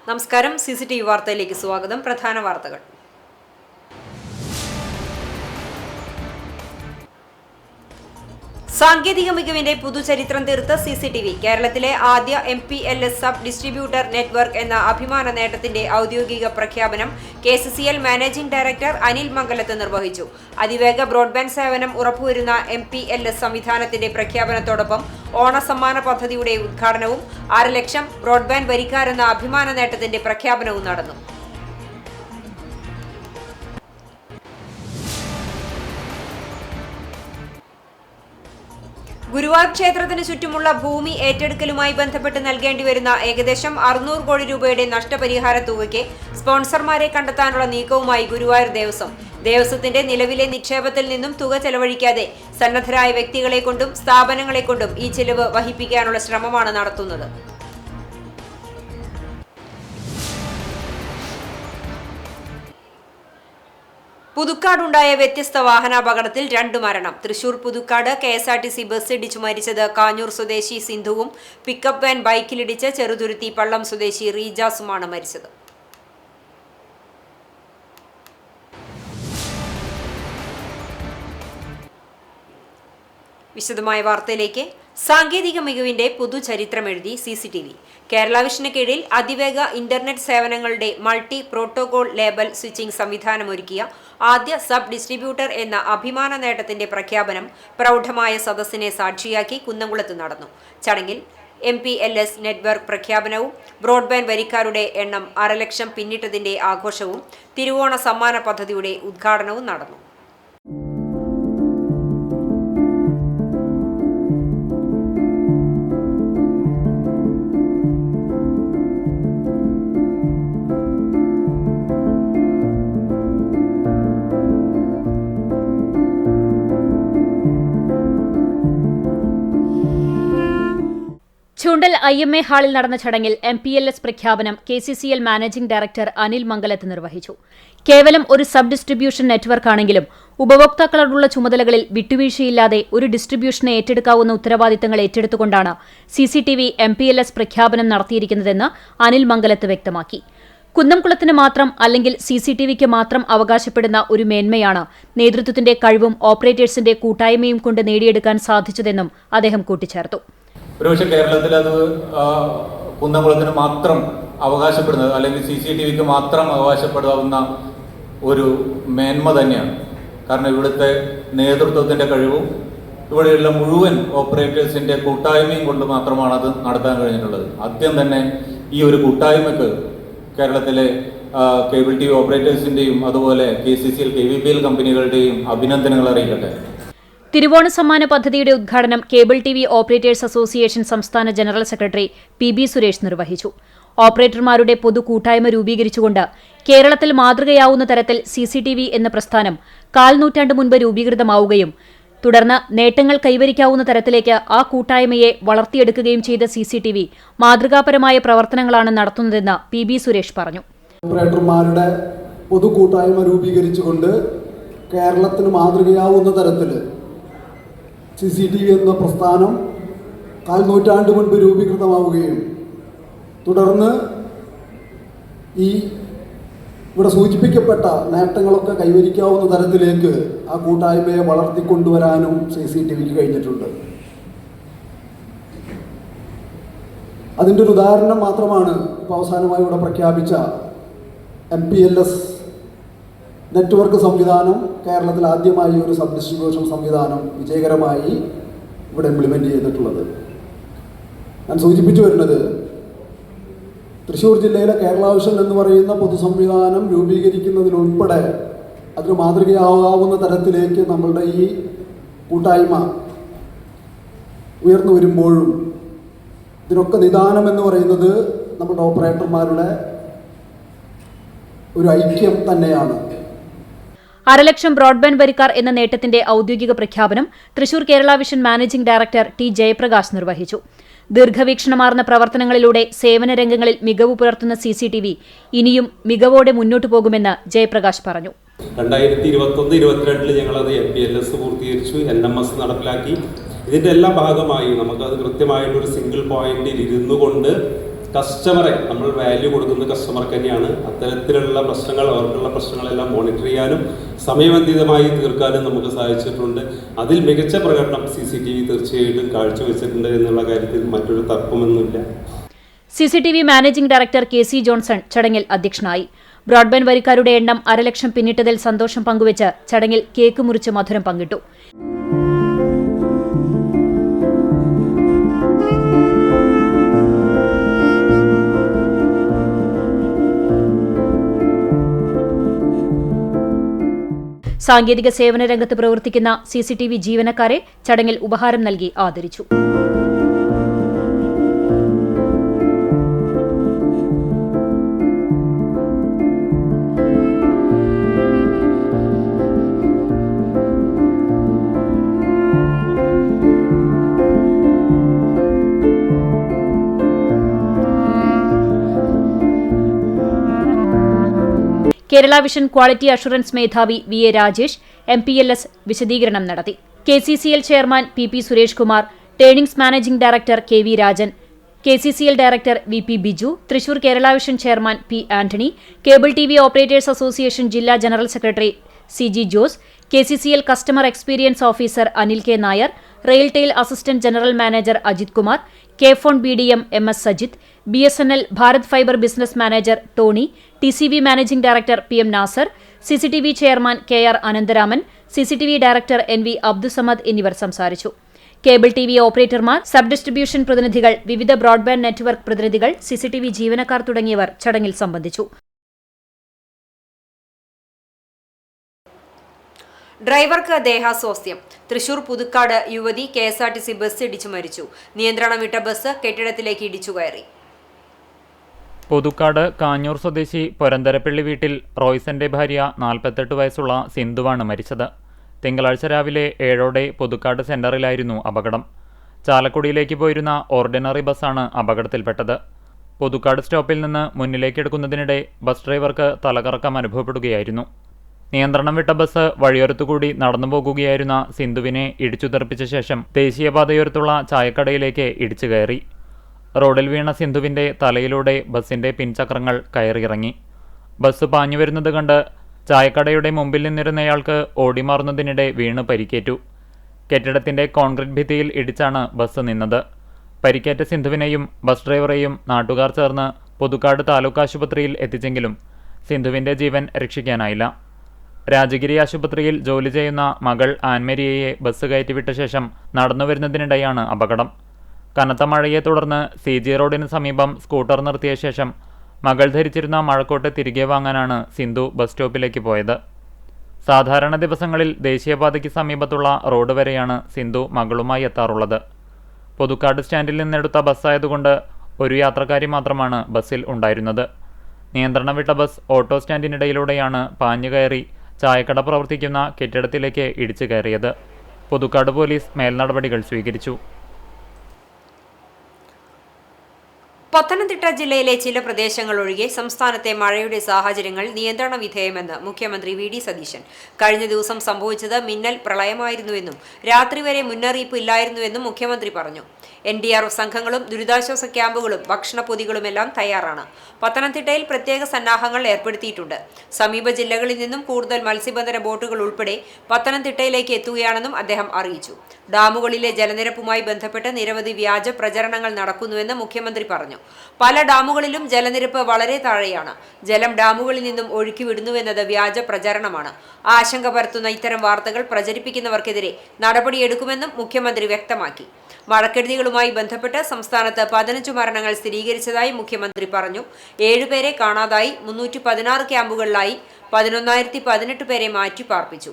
നമസ്കാരം. CCTV വാർത്തയിലേക്ക് സ്വാഗതം. പ്രധാന വാർത്തകൾ. സാങ്കേതിക മികവിന്റെ പുതുചരിത്രം തീർത്ത CCTV കേരളത്തിലെ ആദ്യ MPLS സബ് ഡിസ്ട്രിബ്യൂട്ടർ നെറ്റ്വർക്ക് എന്ന അഭിമാന നേട്ടത്തിന്റെ ഔദ്യോഗിക പ്രഖ്യാപനം KCCL മാനേജിംഗ് ഡയറക്ടർ അനിൽ മംഗലത്ത് നിർവഹിച്ചു. അതിവേഗ ബ്രോഡ്ബാൻഡ് സേവനം ഉറപ്പുവരുന്ന MPLS സംവിധാനത്തിന്റെ പ്രഖ്യാപനത്തോടൊപ്പം ഓണസമ്മാന പദ്ധതിയുടെ ഉദ്ഘാടനവും 6 ലക്ഷം ബ്രോഡ്ബാൻഡ് വരിക്കാരെന്ന അഭിമാന നേട്ടത്തിന്റെ പ്രഖ്യാപനവും നടന്നു. ഗുരുവായൂർ ക്ഷേത്രത്തിന് ചുറ്റുമുള്ള ഭൂമി ഏറ്റെടുക്കലുമായി ബന്ധപ്പെട്ട് നൽകേണ്ടിവരുന്ന ഏകദേശം 600 കോടി രൂപയുടെ നഷ്ടപരിഹാര തുകയ്ക്ക് സ്പോൺസർമാരെ കണ്ടെത്താനുള്ള നീക്കവുമായി ഗുരുവായൂർ ദേവസ്വത്തിന്റെ നിലവിലെ നിക്ഷേപത്തിൽ നിന്നും തുക ചെലവഴിക്കാതെ സന്നദ്ധരായ വ്യക്തികളെ കൊണ്ടും സ്ഥാപനങ്ങളെ കൊണ്ടും ഈ ചെലവ് വഹിപ്പിക്കാനുള്ള ശ്രമമാണ് നടത്തുന്നത്. പുതുക്കാടുണ്ടായ വ്യത്യസ്ത വാഹനാപകടത്തിൽ 2 മരണം. തൃശൂർ പുതുക്കാട് KSRTC ബസ് ഇടിച്ചു മരിച്ചത് കാഞ്ഞൂർ സ്വദേശി സിന്ധുവും പിക്കപ്പ് വാൻ ബൈക്കിലിടിച്ച് ചെറുതുരുത്തി പള്ളം സ്വദേശി റീജാസുമാണ് മരിച്ചത്. വിശദമായ വാർത്തയിലേക്ക്. സാങ്കേതിക മികവിന്റെ പുതുചരിത്രമെഴുതി CCTV. കേരള വിഷന് കീഴിൽ അതിവേഗ ഇന്റർനെറ്റ് സേവനങ്ങളുടെ മൾട്ടി പ്രോട്ടോകോൾ ലേബൽ സ്വിച്ചിംഗ് സംവിധാനമൊരുക്കിയ ആദ്യ സബ് ഡിസ്ട്രിബ്യൂട്ടർ എന്ന അഭിമാന നേട്ടത്തിന്റെ പ്രഖ്യാപനം പ്രൗഢമായ സദസ്സിനെ സാക്ഷിയാക്കി കുന്നംകുളത്ത് നടന്നു. ചടങ്ങിൽ MPLS നെറ്റ്വർക്ക് പ്രഖ്യാപനവും ബ്രോഡ്ബാൻഡ് വരിക്കാരുടെ എണ്ണം 6 ലക്ഷം പിന്നിട്ടതിന്റെ ആഘോഷവും തിരുവോണ സമ്മാന പദ്ധതിയുടെ ഉദ്ഘാടനവും നടന്നു. ചൂണ്ടൽ IMA ഹാളിൽ നടന്ന ചടങ്ങിൽ MPLS പ്രഖ്യാപനം KCCL മാനേജിംഗ് ഡയറക്ടർ അനിൽ മംഗലത്ത് നിർവഹിച്ചു. കേവലം ഒരു സബ് ഡിസ്ട്രിബ്യൂഷൻ നെറ്റ്വർക്കാണെങ്കിലും ഉപഭോക്താക്കളോടുള്ള ചുമതലകളിൽ വിട്ടുവീഴ്ചയില്ലാതെ ഒരു ഡിസ്ട്രിബ്യൂഷനെ ഏറ്റെടുക്കാവുന്ന ഉത്തരവാദിത്തങ്ങൾ ഏറ്റെടുത്തുകൊണ്ടാണ് CCTV MPLS പ്രഖ്യാപനം നടത്തിയിരിക്കുന്നതെന്ന് അനിൽ മംഗലത്ത് വ്യക്തമാക്കി. കുന്നംകുളത്തിന് മാത്രം അല്ലെങ്കിൽ CCTVക്ക് മാത്രം അവകാശപ്പെടുന്ന ഒരു മേന്മയാണ് നേതൃത്വത്തിന്റെ കഴിവും ഓപ്പറേറ്റേഴ്സിന്റെ കൂട്ടായ്മയും കൊണ്ട് നേടിയെടുക്കാൻ സാധിച്ചതെന്നും അദ്ദേഹം കൂട്ടിച്ചേർത്തു. ഒരുപക്ഷെ കേരളത്തിൽ അത് കുന്നംകുളത്തിന് മാത്രം അവകാശപ്പെടുന്നത് അല്ലെങ്കിൽ CCTVക്ക് മാത്രം അവകാശപ്പെടാവുന്ന ഒരു മേന്മ തന്നെയാണ്. കാരണം ഇവിടുത്തെ നേതൃത്വത്തിൻ്റെ കഴിവും ഇവിടെയുള്ള മുഴുവൻ ഓപ്പറേറ്റേഴ്സിൻ്റെ കൂട്ടായ്മയും കൊണ്ട് മാത്രമാണ് അത് നടത്താൻ കഴിഞ്ഞിട്ടുള്ളത്. ആദ്യം തന്നെ ഈ ഒരു കൂട്ടായ്മയ്ക്ക് കേരളത്തിലെ കേബിൾ TV ഓപ്പറേറ്റേഴ്സിൻ്റെയും അതുപോലെ KCCL KVBL കമ്പനികളുടെയും അഭിനന്ദനങ്ങൾ അറിയിക്കട്ടെ. തിരുവോണ സമ്മാന പദ്ധതിയുടെ ഉദ്ഘാടനം കേബിൾ TV ഓപ്പറേറ്റേഴ്സ് അസോസിയേഷൻ സംസ്ഥാന ജനറൽ സെക്രട്ടറി PB സുരേഷ് നിർവഹിച്ചു. ഓപ്പറേറ്റർമാരുടെ പൊതു കൂട്ടായ്മ രൂപീകരിച്ചുകൊണ്ട് കേരളത്തിൽ മാതൃകയാവുന്ന തരത്തിൽ CCTV എന്ന പ്രസ്ഥാനം 1/4 നൂറ്റാണ്ട് മുൻപ് രൂപീകൃതമാവുകയും തുടർന്ന് നേട്ടങ്ങൾ കൈവരിക്കാവുന്ന തരത്തിലേക്ക് ആ കൂട്ടായ്മയെ വളർത്തിയെടുക്കുകയും ചെയ്ത CCTV മാതൃകാപരമായ പ്രവർത്തനങ്ങളാണ് നടത്തുന്നതെന്ന് PB സുരേഷ് പറഞ്ഞു. ഓപ്പറേറ്റർമാരുടെ പൊതു കൂട്ടായ്മ രൂപീകരിച്ചുകൊണ്ട് കേരളത്തിന് മാതൃകയാവുന്ന തരത്തിൽ CCTV എന്ന പ്രസ്ഥാനം 1/4 നൂറ്റാണ്ട് മുൻപ് രൂപീകൃതമാവുകയും തുടർന്ന് ഈ ഇവിടെ സൂചിപ്പിക്കപ്പെട്ട നേട്ടങ്ങളൊക്കെ കൈവരിക്കാവുന്ന തരത്തിലേക്ക് ആ കൂട്ടായ്മയെ വളർത്തിക്കൊണ്ടുവരാനും CCTVക്ക് കഴിഞ്ഞിട്ടുണ്ട്. അതിൻ്റെ ഒരു ഉദാഹരണം മാത്രമാണ് ഇപ്പോൾ അവസാനമായി ഇവിടെ പ്രഖ്യാപിച്ച MPLS നെറ്റ്വർക്ക് സംവിധാനം. കേരളത്തിൽ ആദ്യമായി ഒരു സബ് ഡിസ്ട്രിബ്യൂഷൻ സംവിധാനം വിജയകരമായി ഇവിടെ ഇംപ്ലിമെൻ്റ് ചെയ്തിട്ടുള്ളത്. ഞാൻ സൂചിപ്പിച്ചു വരുന്നത് തൃശ്ശൂർ ജില്ലയിലെ കേരള വിഷൻ എന്ന് പറയുന്ന പൊതു സംവിധാനം രൂപീകരിക്കുന്നതിലുൾപ്പെടെ അതിന് മാതൃകയാകാവുന്ന തരത്തിലേക്ക് നമ്മളുടെ ഈ കൂട്ടായ്മ ഉയർന്നു വരുമ്പോഴും ഇതിനൊക്കെ നിദാനം എന്ന് പറയുന്നത് നമ്മുടെ ഓപ്പറേറ്റർമാരുടെ ഒരു ഐക്യം തന്നെയാണ്. 6 ലക്ഷം ബ്രോഡ്ബാൻഡ് വരിക്കാർ എന്ന നേട്ടത്തിന്റെ ഔദ്യോഗിക പ്രഖ്യാപനം Thrissur Kerala vision managing director T Jayaprakash നിർവഹിച്ചു. ദീർഘവീക്ഷണമാർന്ന പ്രവർത്തനങ്ങളിലൂടെ സേവന രംഗങ്ങളിൽ മികവ് പുലർത്തുന്ന CCTV ഇനിയും മികവോടെ മുന്നോട്ടു പോകുമെന്ന് ജയപ്രകാശ് പറഞ്ഞു. 2021-22 ഞങ്ങളത് MPLS പൂർത്തീകരിച്ചു, NMS നടപ്പിലാക്കി. ഇതിൻ്റെ എല്ലാ ഭാഗമായി നമുക്കത് കൃത്യമായിട്ടൊരു സിംഗിൾ പോയിന്റിൽ ഇരുന്നു കൊണ്ട് കസ്റ്റമറെ നമ്മൾ വാല്യൂ കൊടുക്കുന്ന കസ്റ്റമർക്ക് തന്നെയാണ്. അത്തരത്തിലുള്ള പ്രശ്നങ്ങൾ, അവർക്കുള്ള പ്രശ്നങ്ങളെല്ലാം മോണിറ്റർ ചെയ്യാനും സമയബന്ധിതമായി തീർക്കാനും നമുക്ക് സാധിച്ചിട്ടുണ്ട്. അതിൽ മികച്ച പ്രകടനം CCTV തീർച്ചയായിട്ടും കാഴ്ചവെച്ചിട്ടുണ്ട് എന്നുള്ള കാര്യത്തിൽ മറ്റൊരു തർക്കമൊന്നുമില്ല. CCTV managing director KC Johnson ചടങ്ങിൽ അധ്യക്ഷനായി. ബ്രോഡ്ബാൻഡ് വരിക്കാരുടെ എണ്ണം 1.5 ലക്ഷം പിന്നിട്ടതിൽ സന്തോഷം പങ്കുവച്ച് ചടങ്ങിൽ കേക്ക് മുറിച്ച് മധുരം പങ്കിട്ടു. സാങ്കേതിക സേവന രംഗത്ത് പ്രവർത്തിക്കുന്ന CCTV ജീവനക്കാരെ ചടങ്ങിൽ ഉപഹാരം നൽകി ആദരിച്ചു. കേരള വിഷൻ ക്വാളിറ്റി അഷുറൻസ് മേധാവി VA രാജേഷ് MPLS വിശദീകരണം നടത്തി. KCCL chairman PP Suresh Kumar, turnings managing director KV Rajan, KCCL director VP Biju, Thrissur Kerala vision chairman P Antony, cable TV operators association ജില്ലാ general secretary CG Jose, KCCL customer experience officer Anil K Nair, RailTel assistant general manager Ajith Kumar, KFON BDM MS Sajith, BSNL Bharat fiber business manager Tony, TCV managing director PM Nasar, CCTV chairman KR Anantharaman, CCTV director NV Abdussamad എന്നിവർ സംസാരിച്ചു. Cable TV ഓപ്പറേറ്റർമാർ, sub distribution പ്രതിനിധികൾ, വിവിധ broadband network പ്രതിനിധികൾ, CCTV ജീവനക്കാർ തുടങ്ങിയവർ ചടങ്ങിൽ സംബന്ധിച്ചു. ഡ്രൈവർക്ക് ദേഹാസ്വാസ്ഥ്യം. തൃശൂർ പുതുക്കാട് യുവതി KSRTC ബസ് ഇടിച്ചു മരിച്ചു. നിയന്ത്രണം വിട്ട ബസ് കെട്ടിടത്തിലേക്ക് ഇടിച്ചു കയറി. പുതുക്കാട് കാഞ്ഞൂർ സ്വദേശി പൊരന്തരപ്പള്ളി വീട്ടിൽ റോയ്സന്റെ ഭാര്യ 48 വയസ്സുള്ള സിന്ധുവാണ് മരിച്ചത്. തിങ്കളാഴ്ച രാവിലെ 7ഓടെ പുതുക്കാട് സെന്ററിലായിരുന്നു അപകടം. ചാലക്കുടിയിലേക്ക് പോയിരുന്ന ഓർഡിനറി ബസ്സാണ് അപകടത്തിൽപ്പെട്ടത്. പുതുക്കാട് സ്റ്റോപ്പിൽ നിന്ന് മുന്നിലേക്കെടുക്കുന്നതിനിടെ ബസ് ഡ്രൈവർക്ക് തലകറക്കം അനുഭവപ്പെടുകയായിരുന്നു. നിയന്ത്രണം വിട്ട ബസ് വഴിയോരത്തുകൂടി നടന്നു പോകുകയായിരുന്ന സിന്ധുവിനെ ഇടിച്ചു തെറിപ്പിച്ച ശേഷം ദേശീയപാതയോരത്തുള്ള ചായക്കടയിലേക്ക് ഇടിച്ചു കയറി. റോഡിൽ വീണ സിന്ധുവിന്റെ തലയിലൂടെ ബസിന്റെ പിൻചക്രങ്ങൾ കയറിയിറങ്ങി. ബസ് പാഞ്ഞു വരുന്നത് കണ്ട് ചായക്കടയുടെ മുമ്പിൽ നിന്നിരുന്നയാൾക്ക് ഓടിമാറുന്നതിനിടെ വീണ് പരിക്കേറ്റു. കെട്ടിടത്തിന്റെ കോൺക്രീറ്റ് ഭിത്തിയിൽ ഇടിച്ചാണ് ബസ് നിന്നത്. പരിക്കേറ്റ സിന്ധുവിനെയും ബസ് ഡ്രൈവറെയും നാട്ടുകാർ ചേർന്ന് പുതുക്കാട് താലൂക്ക് ആശുപത്രിയിൽ എത്തിച്ചെങ്കിലും സിന്ധുവിന്റെ ജീവൻ രക്ഷിക്കാനായില്ല. രാജഗിരി ആശുപത്രിയിൽ ജോലി ചെയ്യുന്ന മകൾ ആൻമരിയയെ ബസ് കയറ്റിവിട്ട ശേഷം നടന്നുവരുന്നതിനിടെയാണ് അപകടം. കനത്ത മഴയെ തുടർന്ന് CG റോഡിന് സമീപം സ്കൂട്ടർ നിർത്തിയ ശേഷം മകൾ ധരിച്ചിരുന്ന മഴക്കോട്ട് തിരികെ വാങ്ങാനാണ് സിന്ധു ബസ് സ്റ്റോപ്പിലേക്ക് പോയത്. സാധാരണ ദിവസങ്ങളിൽ ദേശീയപാതയ്ക്ക് സമീപത്തുള്ള റോഡ് വരെയാണ് സിന്ധു മകളുമായി എത്താറുള്ളത്. പുതുക്കാട് സ്റ്റാൻഡിൽ നിന്നെടുത്ത ബസ്സായതുകൊണ്ട് ഒരു യാത്രക്കാരി മാത്രമാണ് ബസ്സിൽ ഉണ്ടായിരുന്നത്. നിയന്ത്രണം വിട്ട ബസ് ഓട്ടോ സ്റ്റാൻഡിനിടയിലൂടെയാണ് പാഞ്ഞുകയറി ചായക്കട പ്രവർത്തിക്കുന്ന കെട്ടിടത്തിലേക്ക് ഇടിച്ചു കയറിയത്. പുതുക്കാട് പോലീസ് മേൽനടപടികൾ സ്വീകരിച്ചു. പത്തനംതിട്ട ജില്ലയിലെ ചില പ്രദേശങ്ങൾ ഒഴികെ സംസ്ഥാനത്തെ മഴയുടെ സാഹചര്യങ്ങൾ നിയന്ത്രണ വിധേയമെന്ന് മുഖ്യമന്ത്രി VD സതീശൻ. കഴിഞ്ഞ ദിവസം സംഭവിച്ചത് മിന്നൽ പ്രളയമായിരുന്നുവെന്നും രാത്രി വരെ മുന്നറിയിപ്പ് ഇല്ലായിരുന്നുവെന്നും മുഖ്യമന്ത്രി പറഞ്ഞു. NDRF സംഘങ്ങളും ദുരിതാശ്വാസ ക്യാമ്പുകളും ഭക്ഷണപ്പൊതികളുമെല്ലാം തയ്യാറാണ്. പത്തനംതിട്ടയിൽ പ്രത്യേക സന്നാഹങ്ങൾ ഏർപ്പെടുത്തിയിട്ടുണ്ട്. സമീപ ജില്ലകളിൽ നിന്നും കൂടുതൽ മത്സ്യബന്ധന ബോട്ടുകൾ ഉൾപ്പെടെ പത്തനംതിട്ടയിലേക്ക് എത്തുകയാണെന്നും അദ്ദേഹം അറിയിച്ചു. ഡാമുകളിലെ ജലനിരപ്പുമായി ബന്ധപ്പെട്ട് നിരവധി വ്യാജ പ്രചരണങ്ങൾ നടക്കുന്നുവെന്ന് മുഖ്യമന്ത്രി പറഞ്ഞു. പല ഡാമുകളിലും ജലനിരപ്പ് വളരെ താഴെയാണ്. ജലം ഡാമുകളിൽ നിന്നും ഒഴുക്കിവിടുന്നുവെന്നത് വ്യാജ പ്രചരണമാണ്. ആശങ്ക പരത്തുന്ന ഇത്തരം വാർത്തകൾ പ്രചരിപ്പിക്കുന്നവർക്കെതിരെ നടപടിയെടുക്കുമെന്നും മുഖ്യമന്ത്രി വ്യക്തമാക്കി. മഴക്കെടുതികളുമായി ബന്ധപ്പെട്ട് സംസ്ഥാനത്ത് 15 മരണങ്ങൾ സ്ഥിരീകരിച്ചതായി മുഖ്യമന്ത്രി പറഞ്ഞു. 7 പേരെ കാണാതായി. 316 ക്യാമ്പുകളിലായി 11,018 പേരെ മാറ്റി പാർപ്പിച്ചു.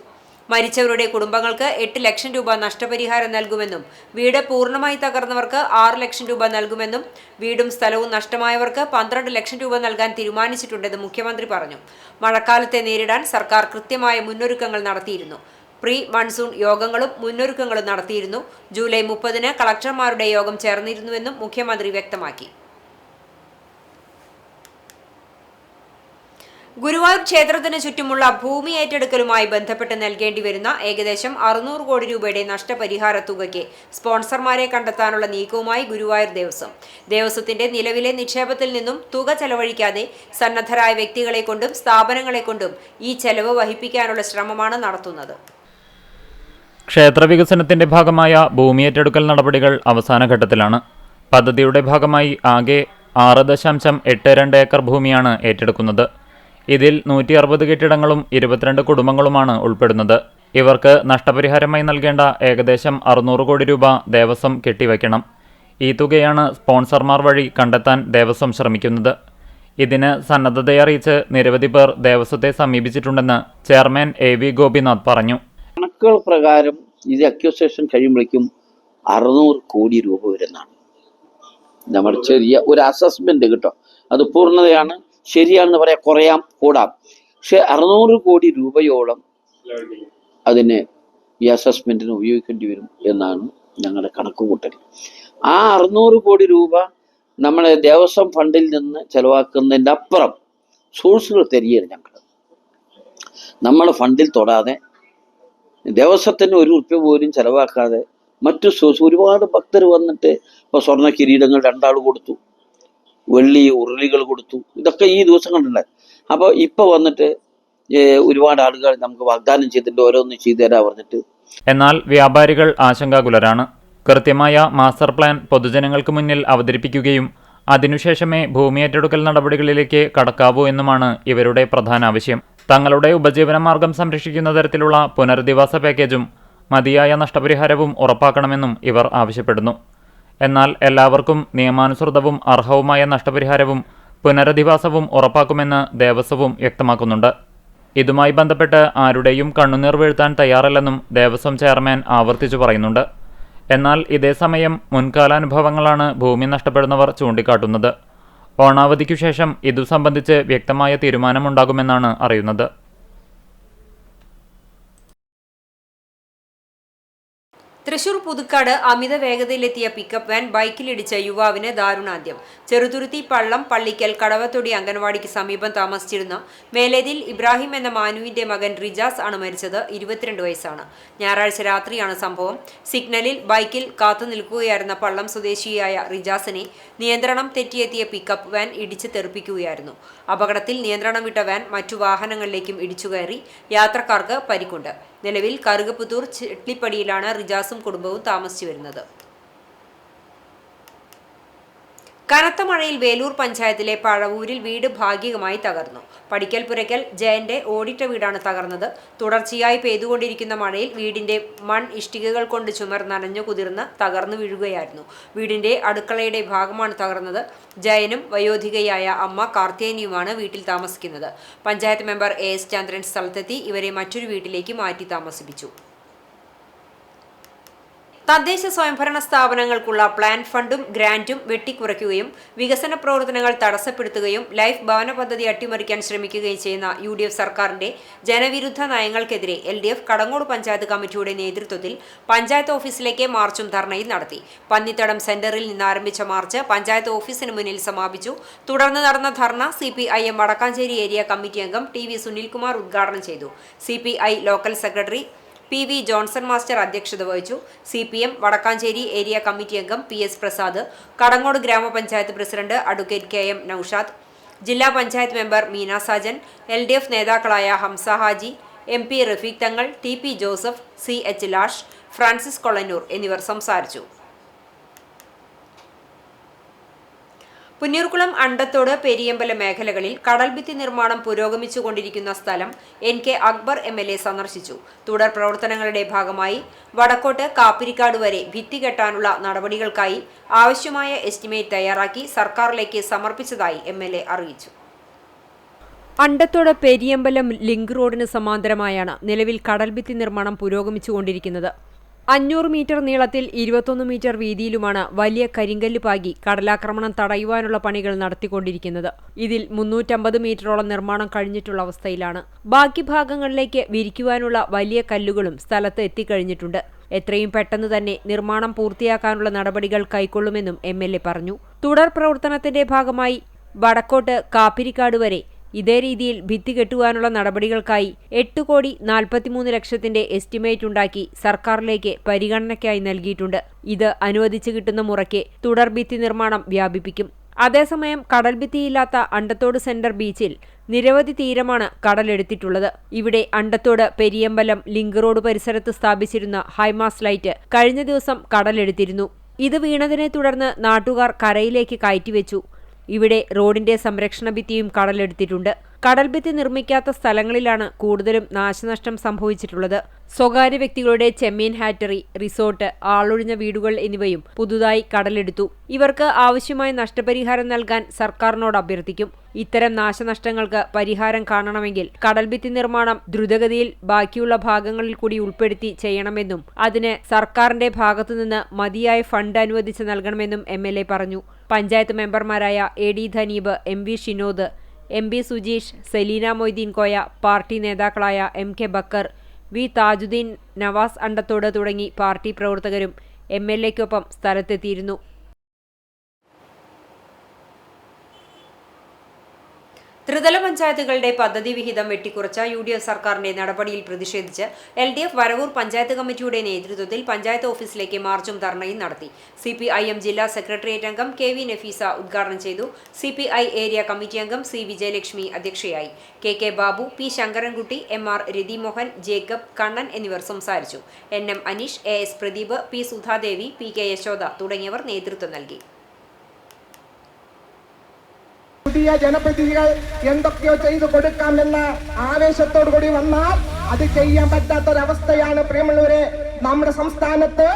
മരിച്ചവരുടെ കുടുംബങ്ങൾക്ക് 8 ലക്ഷം രൂപ നഷ്ടപരിഹാരം നൽകുമെന്നും വീട് പൂർണ്ണമായി തകർന്നവർക്ക് 6 ലക്ഷം രൂപ നൽകുമെന്നും വീടും സ്ഥലവും നഷ്ടമായവർക്ക് 12 ലക്ഷം രൂപ നൽകാൻ തീരുമാനിച്ചിട്ടുണ്ടെന്ന് മുഖ്യമന്ത്രി പറഞ്ഞു. മഴക്കാലത്തെ നേരിടാൻ സർക്കാർ കൃത്യമായ മുന്നൊരുക്കങ്ങൾ നടത്തിയിരുന്നു. പ്രീ മൺസൂൺ യോഗങ്ങളും മുന്നൊരുക്കങ്ങളും നടത്തിയിരുന്നു. ജൂലൈ 30-ന് കളക്ടർമാരുടെ യോഗം ചേർന്നിരുന്നുവെന്നും മുഖ്യമന്ത്രി വ്യക്തമാക്കി. ഗുരുവായൂർ ക്ഷേത്രത്തിന് ചുറ്റുമുള്ള ഭൂമി ഏറ്റെടുക്കലുമായി ബന്ധപ്പെട്ട് നൽകേണ്ടി വരുന്ന ഏകദേശം 600 കോടി രൂപയുടെ നഷ്ടപരിഹാര തുകയ്ക്ക് സ്പോൺസർമാരെ കണ്ടെത്താനുള്ള നീക്കവുമായി ഗുരുവായൂർ ദേവസ്വം. ദേവസ്വത്തിന്റെ നിലവിലെ നിക്ഷേപത്തിൽ നിന്നും തുക ചെലവഴിക്കാതെ സന്നദ്ധരായ വ്യക്തികളെ കൊണ്ടും സ്ഥാപനങ്ങളെ കൊണ്ടും ഈ ചെലവ് വഹിപ്പിക്കാനുള്ള ശ്രമമാണ് നടത്തുന്നത്. ക്ഷേത്ര വികസനത്തിന്റെ ഭാഗമായ ഭൂമി ഏറ്റെടുക്കൽ നടപടികൾ അവസാന ഘട്ടത്തിലാണ്. പദ്ധതിയുടെ ഭാഗമായി ആകെ 6.82 ഏക്കർ ഭൂമിയാണ് ഏറ്റെടുക്കുന്നത്. ഇതിൽ 160 കെട്ടിടങ്ങളും 22 കുടുംബങ്ങളുമാണ് ഉൾപ്പെടുന്നത്. ഇവർക്ക് നഷ്ടപരിഹാരമായി നൽകേണ്ട ഏകദേശം 600 കോടി രൂപ ദേവസ്വം കെട്ടിവയ്ക്കണം. ഈ തുകയാണ് സ്പോൺസർമാർ വഴി കണ്ടെത്താൻ ദേവസ്വം ശ്രമിക്കുന്നത്. ഇതിന് സന്നദ്ധതയറിയിച്ച് നിരവധി പേർ ദേവസ്വത്തെ സമീപിച്ചിട്ടുണ്ടെന്ന് ചെയർമാൻ AV ഗോപിനാഥ് പറഞ്ഞു. കണക്കുകൾ പ്രകാരം ഇത് അക്യൂസേഷൻ കഴിയുമ്പോഴേക്കും 600 കോടി രൂപ വരുന്നതാണ്. നമ്മൾ ചെറിയ ഒരു അസസ്മെന്റ് കിട്ടും. അത് പൂർണ്ണതയാണ്, ശരിയാണെന്ന് പറയാം, കുറയാം കൂടാം. പക്ഷെ 600 കോടി രൂപയോളം അതിന് ഈ അസസ്മെന്റിന് ഉപയോഗിക്കേണ്ടി വരും എന്നാണ് ഞങ്ങളുടെ കണക്കുകൂട്ടൽ. ആ 600 കോടി രൂപ നമ്മളെ ദേവസ്വം ഫണ്ടിൽ നിന്ന് ചെലവാക്കുന്നതിൻ്റെ അപ്പുറം സോഴ്സുകൾ തരികയാണ് ഞങ്ങൾ. നമ്മൾ ഫണ്ടിൽ തൊടാതെ ദേവസ്വത്തിന് 1 ഉറുപ്പ്യ പോലും ചെലവാക്കാതെ മറ്റു സോഴ്സ് ഒരുപാട് ഭക്തർ വന്നിട്ട് ഇപ്പോൾ സ്വർണ്ണ കിരീടങ്ങൾ 2 ആൾ കൊടുത്തു, വെള്ളി ഉരുളികൾ കൊടുത്തു. ഇതൊക്കെ ഈ ദിവസങ്ങളുണ്ട്. അപ്പോൾ ഇപ്പോൾ വന്നിട്ട് ഒരുപാട് ആളുകൾ നമുക്ക് വാഗ്ദാനം ചെയ്തിട്ട് ഓരോന്ന് ചെയ്തു തരാൻ പറഞ്ഞിട്ട്. എന്നാൽ വ്യാപാരികൾ ആശങ്കാകുലരാണ്. കൃത്യമായ മാസ്റ്റർ പ്ലാൻ പൊതുജനങ്ങൾക്ക് മുന്നിൽ അവതരിപ്പിക്കുകയും അതിനുശേഷമേ ഭൂമി ഏറ്റെടുക്കൽ നടപടികളിലേക്ക് കടക്കാവൂ എന്നുമാണ് ഇവരുടെ പ്രധാന ആവശ്യം. തങ്ങളുടെ ഉപജീവന മാർഗം സംരക്ഷിക്കുന്ന തരത്തിലുള്ള പുനരധിവാസ പാക്കേജും മതിയായ നഷ്ടപരിഹാരവും ഉറപ്പാക്കണമെന്നും ഇവർ ആവശ്യപ്പെടുന്നു. എന്നാൽ എല്ലാവർക്കും നിയമാനുസൃതവും അർഹവുമായ നഷ്ടപരിഹാരവും പുനരധിവാസവും ഉറപ്പാക്കുമെന്ന് ദേവസ്വവും വ്യക്തമാക്കുന്നുണ്ട്. ഇതുമായി ബന്ധപ്പെട്ട് ആരുടെയും കണ്ണുനീർ വീഴ്ത്താൻ തയ്യാറല്ലെന്നും ദേവസ്വം ചെയർമാൻ ആവർത്തിച്ചു പറയുന്നുണ്ട്. എന്നാൽ ഇതേസമയം മുൻകാലാനുഭവങ്ങളാണ് ഭൂമി നഷ്ടപ്പെടുന്നവർ ചൂണ്ടിക്കാട്ടുന്നത്. ഓണാവധിക്കു ശേഷം ഇതു സംബന്ധിച്ച് വ്യക്തമായ തീരുമാനമുണ്ടാകുമെന്നാണ് അറിയുന്നത്. തൃശൂർ പുതുക്കാട് അമിത വേഗതയിലെത്തിയ പിക്കപ്പ് വാൻ ബൈക്കിലിടിച്ച യുവാവിന് ദാരുണാന്ത്യം. ചെറുതുരുത്തി പള്ളം പള്ളിക്കൽ കടവത്തൊടി അംഗൻവാടിക്ക് സമീപം താമസിച്ചിരുന്ന മേലേതിൽ ഇബ്രാഹിം എന്ന മാനുവിന്റെ മകൻ റിജാസ് ആണ് മരിച്ചത്. 22 വയസ്സാണ്. ഞായറാഴ്ച രാത്രിയാണ് സംഭവം. സിഗ്നലിൽ ബൈക്കിൽ കാത്തു നിൽക്കുകയായിരുന്ന പള്ളം സ്വദേശിയായ റിജാസിനെ നിയന്ത്രണം തെറ്റിയെത്തിയ പിക്കപ്പ് വാൻ ഇടിച്ച് തെറിപ്പിക്കുകയായിരുന്നു. അപകടത്തിൽ നിയന്ത്രണം വിട്ട വാൻ മറ്റു വാഹനങ്ങളിലേക്കും ഇടിച്ചുകയറി. യാത്രക്കാർക്ക് പരിക്കുണ്ട്. നിലവിൽ കറുകപ്പുത്തൂർ ചെട്ടിപ്പടിയിലാണ് റിജാസും കുടുംബവും താമസിച്ചു വരുന്നത്. കനത്ത മഴയിൽ വേലൂർ പഞ്ചായത്തിലെ പഴവൂരിൽ വീട് ഭാഗികമായി തകർന്നു. പടിക്കൽ പുരയ്ക്കൽ ജയന്റെ ഓടിട്ട വീടാണ് തകർന്നത്. തുടർച്ചയായി പെയ്തുകൊണ്ടിരിക്കുന്ന മഴയിൽ വീടിന്റെ ഇഷ്ടികകൾ കൊണ്ട് ചുമർ നനഞ്ഞു കുതിർന്ന് തകർന്നു വീഴുകയായിരുന്നു. വീടിന്റെ അടുക്കളയുടെ ഭാഗമാണ് തകർന്നത്. ജയനും വയോധികയായ അമ്മ കാർത്തേനിയുമാണ് വീട്ടിൽ താമസിക്കുന്നത്. പഞ്ചായത്ത് മെമ്പർ AS ചന്ദ്രൻ സ്ഥലത്തെത്തി ഇവരെ മറ്റൊരു വീട്ടിലേക്ക് മാറ്റി താമസിപ്പിച്ചു. തദ്ദേശ സ്വയംഭരണ സ്ഥാപനങ്ങൾക്കുള്ള പ്ലാൻ ഫണ്ടും ഗ്രാന്റും വെട്ടിക്കുറയ്ക്കുകയും വികസന പ്രവർത്തനങ്ങൾ തടസ്സപ്പെടുത്തുകയും ലൈഫ് ഭവന പദ്ധതി അട്ടിമറിക്കാൻ ശ്രമിക്കുകയും ചെയ്യുന്ന UDF സർക്കാരിന്റെ ജനവിരുദ്ധ നയങ്ങൾക്കെതിരെ LDF കടങ്ങോട് പഞ്ചായത്ത് കമ്മിറ്റിയുടെ നേതൃത്വത്തിൽ പഞ്ചായത്ത് ഓഫീസിലേക്ക് മാർച്ചും ധർണയും നടത്തി. പന്നിത്തടം സെന്ററിൽ നിന്ന് ആരംഭിച്ച മാർച്ച് പഞ്ചായത്ത് ഓഫീസിന് മുന്നിൽ സമാപിച്ചു. തുടർന്ന് നടന്ന dharna CPIM Vadakkanchery area committee അംഗം TV സുനിൽകുമാർ ഉദ്ഘാടനം ചെയ്തു. CPI local secretary PV Johnson master അധ്യക്ഷത വഹിച്ചു. CPM വടക്കാഞ്ചേരി ഏരിയ കമ്മിറ്റി അംഗം PS പ്രസാദ്, കടങ്ങോട് ഗ്രാമപഞ്ചായത്ത് പ്രസിഡന്റ് അഡ്വക്കേറ്റ് KM നൌഷാദ്, ജില്ലാ പഞ്ചായത്ത് മെമ്പർ മീന സാജൻ, LDF നേതാക്കളായ Hamza Haji, MP Rafeeq Thangal, TP Joseph, CH Lash, Francis Kolannur എന്നിവർ സംസാരിച്ചു. പുന്നൂർകുളം അണ്ടത്തോട് പെരിയമ്പലം മേഖലകളിൽ കടൽഭിത്തി നിർമ്മാണം പുരോഗമിച്ചുകൊണ്ടിരിക്കുന്ന സ്ഥലം NK അക്ബർ MLA സന്ദർശിച്ചു. തുടർ പ്രവർത്തനങ്ങളുടെ ഭാഗമായി വടക്കോട്ട് കാപ്പിരിക്കാട് വരെ ഭിത്തി കെട്ടാനുള്ള നടപടികൾക്കായി ആവശ്യമായ എസ്റ്റിമേറ്റ് തയ്യാറാക്കി സർക്കാരിലേക്ക് സമർപ്പിച്ചതായി MLA അറിയിച്ചു. അണ്ടത്തോട് പെരിയമ്പലം ലിങ്ക് റോഡിന് സമാന്തരമായാണ് നിലവിൽ കടൽഭിത്തി നിർമ്മാണം പുരോഗമിച്ചുകൊണ്ടിരിക്കുന്നത്. 500 മീറ്റർ നീളത്തിൽ 21 മീറ്റർ വീതിയിലുമാണ് വലിയ കരിങ്കല്ല് പാകി കടലാക്രമണം തടയുവാനുള്ള പണികൾ നടത്തിക്കൊണ്ടിരിക്കുന്നത്. ഇതിൽ 350 മീറ്ററോളം നിർമ്മാണം കഴിഞ്ഞിട്ടുള്ള അവസ്ഥയിലാണ്. ബാക്കി ഭാഗങ്ങളിലേക്ക് വിരിക്കുവാനുള്ള വലിയ കല്ലുകളും സ്ഥലത്ത് എത്തിക്കഴിഞ്ഞിട്ടുണ്ട്. എത്രയും പെട്ടെന്ന് തന്നെ നിർമ്മാണം പൂർത്തിയാക്കാനുള്ള നടപടികൾ കൈക്കൊള്ളുമെന്നും MLA പറഞ്ഞു. തുടർ പ്രവർത്തനത്തിന്റെ ഭാഗമായി വടക്കോട്ട് കാപ്പിരിക്കാട് വരെ ഇതേ രീതിയിൽ ഭിത്തി കെട്ടുവാനുള്ള നടപടികൾക്കായി 8,43,00,000 എസ്റ്റിമേറ്റ് ഉണ്ടാക്കി സർക്കാരിലേക്ക് പരിഗണനയ്ക്കായി നൽകിയിട്ടുണ്ട്. ഇത് അനുവദിച്ചു കിട്ടുന്ന മുറയ്ക്ക് തുടർ ഭിത്തി നിർമ്മാണം വ്യാപിപ്പിക്കും. അതേസമയം കടൽഭിത്തിയില്ലാത്ത അണ്ടത്തോട് സെന്റർ ബീച്ചിൽ നിരവധി തീരമാണ് കടലെടുത്തിട്ടുള്ളത്. ഇവിടെ അണ്ടത്തോട്, പെരിയമ്പലം, ലിങ്ക് റോഡ് പരിസരത്ത് സ്ഥാപിച്ചിരുന്ന ഹൈമാസ് ലൈറ്റ് കഴിഞ്ഞ ദിവസം കടലെടുത്തിരുന്നു. ഇത് വീണതിനെ തുടർന്ന് നാട്ടുകാർ കരയിലേക്ക് കയറ്റിവെച്ചു. ഇവിടെ റോഡിന്റെ സംരക്ഷണ ഭിത്തിയും കടലെടുത്തിട്ടുണ്ട്. കടൽഭിത്തി നിർമ്മിക്കാത്ത സ്ഥലങ്ങളിലാണ് കൂടുതലും നാശനഷ്ടം സംഭവിച്ചിട്ടുള്ളത്. സ്വകാര്യ വ്യക്തികളുടെ ചെമ്മീൻ ഹാറ്ററി, റിസോർട്ട്, ആളൊഴിഞ്ഞ വീടുകൾ എന്നിവയും പുതുതായി കടലെടുത്തു. ഇവർക്ക് ആവശ്യമായ നഷ്ടപരിഹാരം നൽകാൻ സർക്കാരിനോട് അഭ്യർത്ഥിക്കും. ഇത്തരം നാശനഷ്ടങ്ങൾക്ക് പരിഹാരം കാണണമെങ്കിൽ കടൽഭിത്തി നിർമ്മാണം ദ്രുതഗതിയിൽ ബാക്കിയുള്ള ഭാഗങ്ങളിൽ കൂടി ഉൾപ്പെടുത്തി ചെയ്യണമെന്നും അതിന് സർക്കാരിന്റെ ഭാഗത്തുനിന്ന് മതിയായ ഫണ്ട് അനുവദിച്ച് നൽകണമെന്നും MLA പറഞ്ഞു. പഞ്ചായത്ത് മെമ്പർമാരായ AD Dhaneeb, MV Shinod, MB Sujeesh, Selina Moideen Koya, party നേതാക്കളായ MK ബക്കർ, V താജുദ്ദീൻ, നവാസ് അണ്ടത്തോട് തുടങ്ങി പാർട്ടി പ്രവർത്തകരും MLAയ്ക്കൊപ്പം സ്ഥലത്തെത്തിയിരുന്നു. ത്രിതല പഞ്ചായത്തുകളുടെ പദ്ധതി വിഹിതം വെട്ടിക്കുറച്ച UDF സർക്കാരിന്റെ നടപടിയിൽ പ്രതിഷേധിച്ച് LDF വരവൂർ പഞ്ചായത്ത് കമ്മിറ്റിയുടെ നേതൃത്വത്തിൽ പഞ്ചായത്ത് ഓഫീസിലേക്ക് മാർച്ചും ധർണയും നടത്തി. CPIM ജില്ലാ സെക്രട്ടേറിയറ്റ് അംഗം KV നഫീസ ഉദ്ഘാടനം ചെയ്തു. CPI ഏരിയ കമ്മിറ്റി അംഗം C വിജയലക്ഷ്മി അധ്യക്ഷയായി. KK Babu, P Sankarankutty, MR Rathimohan, Jacob, Kannan എന്നിവർ സംസാരിച്ചു. NM Aneesh, AS Pradeep, P Sudha Devi, PK Yashoda തുടങ്ങിയവർ നേതൃത്വം നൽകി. പുതിയ ജനപ്രതിനിധികൾ എന്തൊക്കെയോ ചെയ്തു കൊടുക്കാമെന്ന ആവേശത്തോടു കൂടി വന്നാൽ അത് ചെയ്യാൻ പറ്റാത്തൊരവസ്ഥയാണ്. പ്രിയമുള്ളവരെ, നമ്മുടെ സംസ്ഥാനത്ത്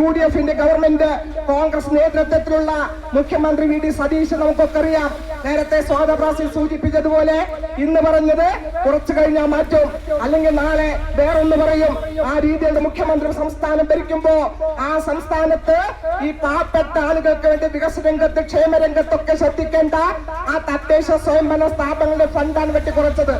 UDFന്റെ ഗവൺമെന്റ്, കോൺഗ്രസ് നേതൃത്വത്തിലുള്ള മുഖ്യമന്ത്രി VD സതീശ് നമുക്കൊക്കെ അറിയാം. നേരത്തെ സ്വാഗതപ്രാസിൽ സൂചിപ്പിച്ചതുപോലെ ഇന്ന് പറഞ്ഞത് കുറച്ചു കഴിഞ്ഞാൽ മാറ്റും, അല്ലെങ്കിൽ നാളെ വേറൊന്ന് പറയും. ആ രീതിയിൽ മുഖ്യമന്ത്രി സംസ്ഥാനം ഭരിക്കുമ്പോ ആ സംസ്ഥാനത്ത് ഈ പാവപ്പെട്ട ആളുകൾക്ക് വേണ്ടി വികസന രംഗത്ത്, ക്ഷേമരംഗത്തൊക്കെ ശ്രദ്ധിക്കേണ്ട ആ തദ്ദേശ സ്വയംഭരണ സ്ഥാപനങ്ങളുടെ ഫണ്ടാണ് വെട്ടിക്കുറച്ചത്.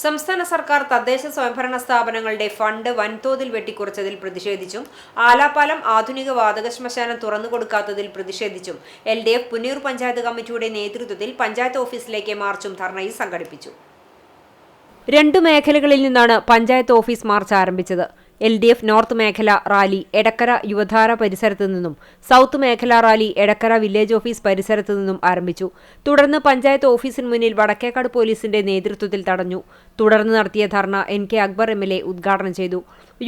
സംസ്ഥാന സർക്കാർ തദ്ദേശ സ്വയംഭരണ സ്ഥാപനങ്ങളുടെ ഫണ്ട് വൻതോതിൽ വെട്ടിക്കുറച്ചതിൽ പ്രതിഷേധിച്ചും ആലാപ്പാലം ആധുനിക വാതക ശ്മശാനം തുറന്നുകൊടുക്കാത്തതിൽ പ്രതിഷേധിച്ചും LDF പുന്നയൂർ പഞ്ചായത്ത് കമ്മിറ്റിയുടെ നേതൃത്വത്തിൽ പഞ്ചായത്ത് ഓഫീസിലേക്ക് മാർച്ചും ധർണയും സംഘടിപ്പിച്ചു. 2 മേഖലകളിൽ നിന്നാണ് പഞ്ചായത്ത് ഓഫീസ് മാർച്ച് ആരംഭിച്ചത്. LDF നോർത്ത് മേഖല റാലി എടക്കര യുവധാര പരിസരത്തു നിന്നും, സൗത്ത് മേഖല റാലി എടക്കര വില്ലേജ് ഓഫീസ് പരിസരത്തു നിന്നും ആരംഭിച്ചു. തുടർന്ന് പഞ്ചായത്ത് ഓഫീസിന് മുന്നിൽ വടക്കേക്കാട് പോലീസിന്റെ നേതൃത്വത്തിൽ തടഞ്ഞു. തുടർന്ന് നടത്തിയ ധർണ NK അക്ബർ MLA ഉദ്ഘാടനം ചെയ്തു.